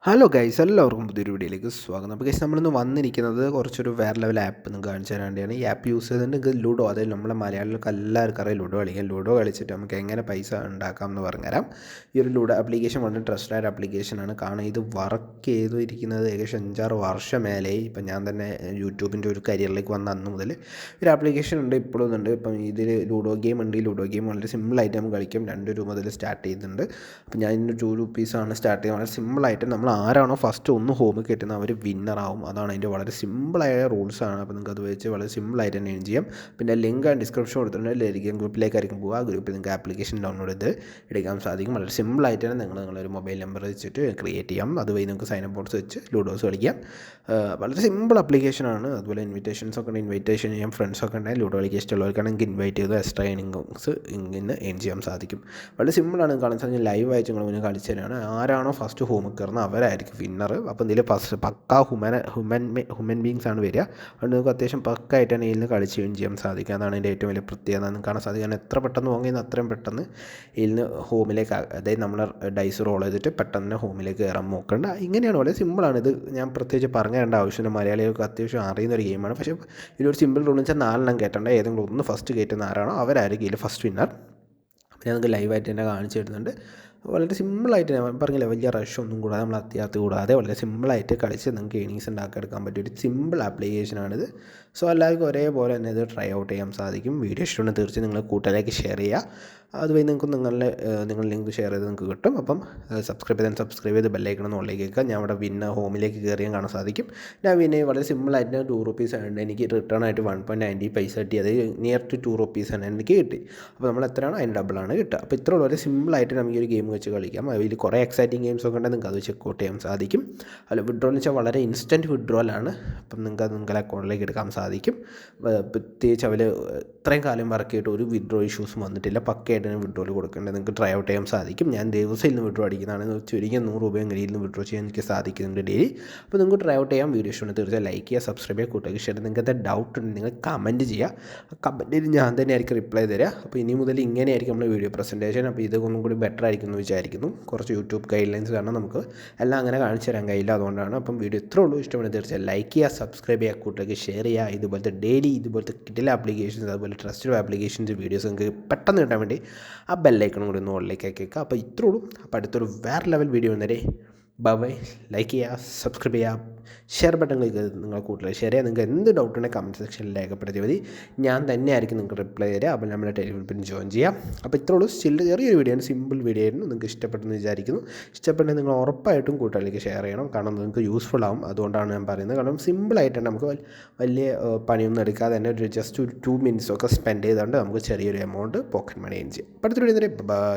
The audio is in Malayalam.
ഹലോ ഗൈസ്, എല്ലാവർക്കും പുതിയൊരു വീഡിയോയിലേക്ക് സ്വാഗതം. അപ്പോൾ ഗൈസ്, നമ്മളിന്ന് വന്നിരിക്കുന്നത് കുറച്ചൊരു വേറെ ലെവൽ ആപ്പ് നിങ്ങൾക്ക് കാണിച്ചു തരാൻ വേണ്ടിയാണ്. ഈ ആപ്പ് യൂസ് ചെയ്തിട്ട് നിങ്ങൾക്ക് ലുഡോ, അതായത് നമ്മളെ മലയാളികൾക്ക് എല്ലാവർക്കും അറിയാം ലുഡോ കളിക്കാം. ലുഡോ കളിച്ചിട്ട് നമുക്ക് എങ്ങനെ പൈസ ഉണ്ടാക്കാം എന്ന് പറഞ്ഞുതരാം. ഈ ഒരു ലുഡോ ആപ്ലിക്കേഷൻ വളരെ ട്രസ്റ്റഡ് ആപ്ലിക്കേഷനാണ്. കാരണം ഇത് വർക്ക് ചെയ്തിരിക്കുന്നത് ഏകദേശം 5-6 വർഷം മേലെയായി. ഇപ്പം ഞാൻ തന്നെ യൂട്യൂബിൻ്റെ ഒരു കരിയറിലേക്ക് വന്ന അന്ന് മുതൽ ഒരു ആപ്ലിക്കേഷൻ ഉണ്ട്, ഇപ്പോഴും ഉണ്ട്. ഇപ്പം ഇതിൽ ലുഡോ ഗെയിം ഉണ്ട്. ഈ ലുഡോ ഗെയിം വളരെ സിമ്പിളായിട്ട് നമുക്ക് കളിക്കാം. 2 രൂപ മുതൽ സ്റ്റാർട്ട് ചെയ്യുന്നുണ്ട്. അപ്പോൾ ഞാൻ ഇന്ന് 2 റുപ്പീസാണ് സ്റ്റാർട്ട് ചെയ്യുന്നത്. വളരെ സിമ്പിളായിട്ട് നമ്മൾ ആരാണോ ഫസ്റ്റ് ഒന്ന് ഹോമിൽ കയറ്റുന്നത് അവർ വിന്നറാവും. അതാണ് അതിൻ്റെ വളരെ സിമ്പിളായ റൂൾസാണ്. അപ്പോൾ നിങ്ങൾക്ക് അത് വെച്ച് വളരെ സിമ്പിളായിട്ട് തന്നെ ഏൺ ചെയ്യാം. പിന്നെ ലിങ്ക് ആൻഡ് ഡിസ്ക്രിപ്ഷൻ കൊടുത്തിട്ടുണ്ട്. ടെലിഗ്രാം ഗ്രൂപ്പിലേക്കായിരിക്കും പോകുക. ആ ഗ്രൂപ്പിൽ നിങ്ങൾക്ക് ആപ്ലിക്കേഷൻ ഡൗൺലോഡ് ചെയ്ത് എടുക്കാൻ സാധിക്കും. വളരെ സിമ്പിളായിട്ട് തന്നെ നിങ്ങളൊരു മൊബൈൽ നമ്പർ വെച്ചിട്ട് ക്രിയേറ്റ് ചെയ്യാം. അതുവഴി നിങ്ങൾക്ക് സൈൻ അപ്പ് ബോൺസ് വെച്ച് ലൂഡോസ് കളിക്കാം. വളരെ സിമ്പിൾ ആപ്ലിക്കേഷനാണ്. അതുപോലെ ഇൻവിറ്റേഷൻസ് ഒക്കെ ഉണ്ട്. ഇൻവിറ്റേഷൻ ചെയ്യാൻ ഫ്രണ്ട്സൊക്കെ ഉണ്ടെങ്കിൽ ലൂഡോ കളിക്കാൻ ഇഷ്ടമുള്ളവർക്കാണെങ്കിൽ ഇൻവൈറ്റ് ചെയ്ത് എക്സ്ട്രാ ഏണിങ്സ് ഇങ്ങനെ ഏൺ ചെയ്യാൻ സാധിക്കും. വളരെ സിമ്പിളാണ്. കാണാൻ സാധിക്കും. ലൈവ് ആയിട്ട് നിങ്ങൾ മുന്നേ കളിച്ചു തരാണ്. ആരാണോ ഫസ്റ്റ് ഹോമിൽ കയറുന്നത് അവരായിരിക്കും വിന്നർ. അപ്പോൾ ഇതിൽ പക്കാ ഹ്യൂമൻ ബീങ്സ് ആണ് വരിക. അതുകൊണ്ട് നിങ്ങൾക്ക് അത്യാവശ്യം പക്കായിട്ട് തന്നെ ഇതിൽ കളിച്ച് ഏൺ ചെയ്യാൻ സാധിക്കും. അതാണ് ഇതിൻ്റെ ഏറ്റവും വലിയ പ്രത്യേകത. നിങ്ങൾക്ക് കാണാൻ സാധിക്കും. എത്ര പെട്ടെന്ന് പോകുന്നത് അത്രയും പെട്ടെന്ന് ഇതിൽ ഹോമിലേക്ക്, അതായത് നമ്മൾ ഡൈസ് റോൾ ചെയ്തിട്ട് പെട്ടെന്ന് ഹോമിലേക്ക് കയറാൻ നോക്കേണ്ട. ഇങ്ങനെയാണ്. വളരെ സിമ്പിളാണ്. ഇത് ഞാൻ പ്രത്യേകിച്ച് പറഞ്ഞു തരേണ്ട ആവശ്യമില്ല. മലയാളികൾക്ക് അത്യാവശ്യം അറിയുന്ന ഒരു ഗെയിമാണ്. പക്ഷേ ഇതിലൊരു സിമ്പിൾ റൂൾ എന്ന് വെച്ചാൽ 4 കയറ്റേണ്ട. ഏതെങ്കിലും ഒന്ന് ഫസ്റ്റ് കയറ്റുന്ന ആരാണോ അവരായിരിക്കും ഇതിൽ ഫസ്റ്റ് വിന്നർ. ഞാൻ നിങ്ങൾക്ക് ലൈവായിട്ട് തന്നെ കാണിച്ചു തരുന്നുണ്ട്. വളരെ സിമ്പിളായിട്ട് ഞാൻ പറഞ്ഞില്ല, വലിയ റഷ് ഒന്നും കൂടാതെ നമ്മൾ അത്യാത്ത് കൂടാതെ വളരെ സിമ്പിളായിട്ട് കളിച്ച് നിങ്ങൾക്ക് ഏണിങ്സ് ഉണ്ടാക്കിയെടുക്കാൻ പറ്റിയ ഒരു സിമ്പിൾ ആപ്ലിക്കേഷനാണിത്. സോ എല്ലാവർക്കും ഒരേപോലെ തന്നെ ഇത് ട്രൈ ഔട്ട് ചെയ്യാൻ സാധിക്കും. വീഡിയോ ഇഷ്ടമുണ്ടെങ്കിൽ തീർച്ചയായും നിങ്ങൾ കൂട്ടുകാരിലേക്ക് ഷെയർ ചെയ്യുക. അതുവഴി നിങ്ങൾക്ക് നിങ്ങളുടെ ലിങ്ക് ഷെയർ ചെയ്ത് നിങ്ങൾക്ക് കിട്ടും. അപ്പം സബ്സ്ക്രൈബ് ചെയ്ത് ബെല്ലൈക്കണം ഓളിലേക്ക് കേൾക്കുക. ഞാൻ അവിടെ ഹോമിലേക്ക് കയറിയാൽ കാണാൻ സാധിക്കും. ഞാൻ വളരെ സിമ്പിളായിട്ട് 2 റുപ്പീസ് ആണ് എനിക്ക് റിട്ടേൺ ആയിട്ട് 1.90 പൈസ കിട്ടി. അത് നിയർ ടു 2 റുപ്പീസാണ് എനിക്ക് കിട്ടി. അപ്പോൾ നമ്മൾ എത്രയാണോ അതിന് ഡബിളാണ് കിട്ടുക. അപ്പോൾ ഇത്ര വളരെ സിമ്പിളായിട്ട് നമുക്ക് ഈ ഒരു ഗെയിം വെച്ച് കളിക്കാം. അതിൽ കുറേ എക്സൈറ്റിംഗ് ഗെയിംസ് ഒക്കെ ഉണ്ടെങ്കിൽ നിങ്ങൾക്ക് അത് ചെക്കൗട്ട് ചെയ്യാൻ സാധിക്കും. അല്ല, വിഡ്രോ എന്ന് വെച്ചാൽ വളരെ ഇൻസ്റ്റൻറ്റ് വിഡ്രോലാണ്. അപ്പം നിങ്ങൾക്ക് അത് നിങ്ങളുടെ അക്കൗണ്ടിലേക്ക് എടുക്കാൻ സാധിക്കും. പ്രത്യേകിച്ച് അവർ ഇത്രയും കാലം വർക്ക് ചെയ്തിട്ട് ഒരു വിഡ്രോ ഇഷ്യൂസും വന്നിട്ടില്ല. പക്കയായിട്ട് വിഡ്രോയിൽ കൊടുക്കേണ്ടത് നിങ്ങൾക്ക് ട്രൈ ഔട്ട് ചെയ്യാൻ സാധിക്കും. ഞാൻ ദിവസം ഇന്ന് വിഡ്രോ അടിക്കുന്നതാണ്. ചുരുങ്ങിയ 100 രൂപയെങ്കിലും ഇതിൽ നിന്ന് വിഡ്രോ ചെയ്യാൻ എനിക്ക് സാധിക്കുന്നുണ്ട് ഡെയിലി. അപ്പോൾ നിങ്ങൾക്ക് ട്രൈ ഔട്ട് ചെയ്യാം. വീഡിയോ ഇഷ്ടമാണ് തീർച്ചയായും ലൈക്ക് ചെയ്യുക, സബ്സ്ക്രൈബ് ചെയ്യുക, കൂട്ടുകാർക്ക് ഷെയർ. നിങ്ങൾക്ക് എന്താ ഡൗട്ട് ഉണ്ട് നിങ്ങൾ കമൻറ്റ് ചെയ്യുക. ആ കമൻറ്റിൽ ഞാൻ തന്നെ ആയിരിക്കും റിപ്ലൈ തരിക. അപ്പോൾ ഇനി മുതൽ ഇങ്ങനെയായിരിക്കും നമ്മൾ വീഡിയോ പ്രസൻറ്റേഷൻ. അപ്പോൾ ഇതൊന്നും കൂടി ബെറ്റർ ആയിരിക്കും എന്ന് വിചാരിക്കുന്നു. കുറച്ച് യൂട്യൂബ് ഗൈഡ് ലൈൻസ് കാരണം നമുക്ക് എല്ലാം അങ്ങനെ കാണിച്ചു തരാൻ കഴിയില്ല. അതുകൊണ്ടാണ്. അപ്പം വീഡിയോ ഇത്രേ ഉള്ളൂ. ഇഷ്ടമാണ് തീർച്ചയായും ലൈക്ക് ചെയ്യുക, സബ്സ്ക്രൈബ് ചെയ്യുക, കൂട്ടുകാർക്ക് ഷെയർ ചെയ്യുക. ഇതുപോലത്തെ ഡെയിലി ഇതുപോലത്തെ കിട്ടില്ല ആപ്ലിക്കേഷൻസ്, അതുപോലെ ട്രസ്റ്റഡ് ആപ്ലിക്കേഷൻസ് വീഡിയോസ് നിങ്ങൾക്ക് പെട്ടെന്ന് കിട്ടാൻ വേണ്ടി ആ ബെല്ലൈക്കണം കൂടി ഒന്ന് ഓളിലേക്ക് ആക്കിയേക്കുക. അപ്പോൾ ഇത്രേ ഉള്ളൂ. അപ്പോൾ അടുത്തൊരു വേറെ ലെവൽ വീഡിയോ വന്നേരെ. ബൈ. ലൈക്ക് ചെയ്യുക, സബ്സ്ക്രൈബ് ചെയ്യുക, ഷെയർ ബട്ടൺ ക്ലിക്ക് ചെയ്ത് നിങ്ങൾ കൂടുതൽ ഷെയർ ചെയ്യുക. നിങ്ങൾക്ക് എന്ത് ഡൗട്ട് ഉണ്ടെങ്കിൽ കമൻറ്റ് സെക്ഷനിൽ രേഖപ്പെടുത്തിയാൽ മതി. ഞാൻ തന്നെ ആയിരിക്കും നിങ്ങൾക്ക് റിപ്ലൈ തരിക. അപ്പോൾ നമ്മുടെ ടെലിഗ്രാമിൽ ജോയിൻ ചെയ്യാം. അപ്പോൾ ഇത്രേ ഉള്ളൂ. ചെറിയൊരു വീഡിയോ ആണ്, സിമ്പിൾ വീഡിയോ ആയിരുന്നു. നിങ്ങൾക്ക് ഇഷ്ടപ്പെട്ടെന്ന് വിചാരിക്കുന്നു. ഇഷ്ടപ്പെട്ടെങ്കിൽ നിങ്ങൾ ഉറപ്പായിട്ടും കൂട്ടുകാരിലേക്ക് ഷെയർ ചെയ്യണം. കാരണം നിങ്ങൾക്ക് യൂസ്ഫുൾ ആവും. അതുകൊണ്ടാണ് ഞാൻ പറയുന്നത്. കാരണം സിമ്പിളായിട്ടാണ് നമുക്ക് വലിയ പണിയൊന്നും എടുക്കാതെ തന്നെ ജസ്റ്റ് ഒരു 2 മിനിറ്റ്സ് ഒക്കെ സ്പെൻഡ് ചെയ്തുകൊണ്ട് നമുക്ക് ചെറിയൊരു എമൗണ്ട് പോക്കറ്റ് മണി ഏൺ ചെയ്യാം. അപ്പോൾ അടുത്തൊരു വീഡിയോ. ബൈ.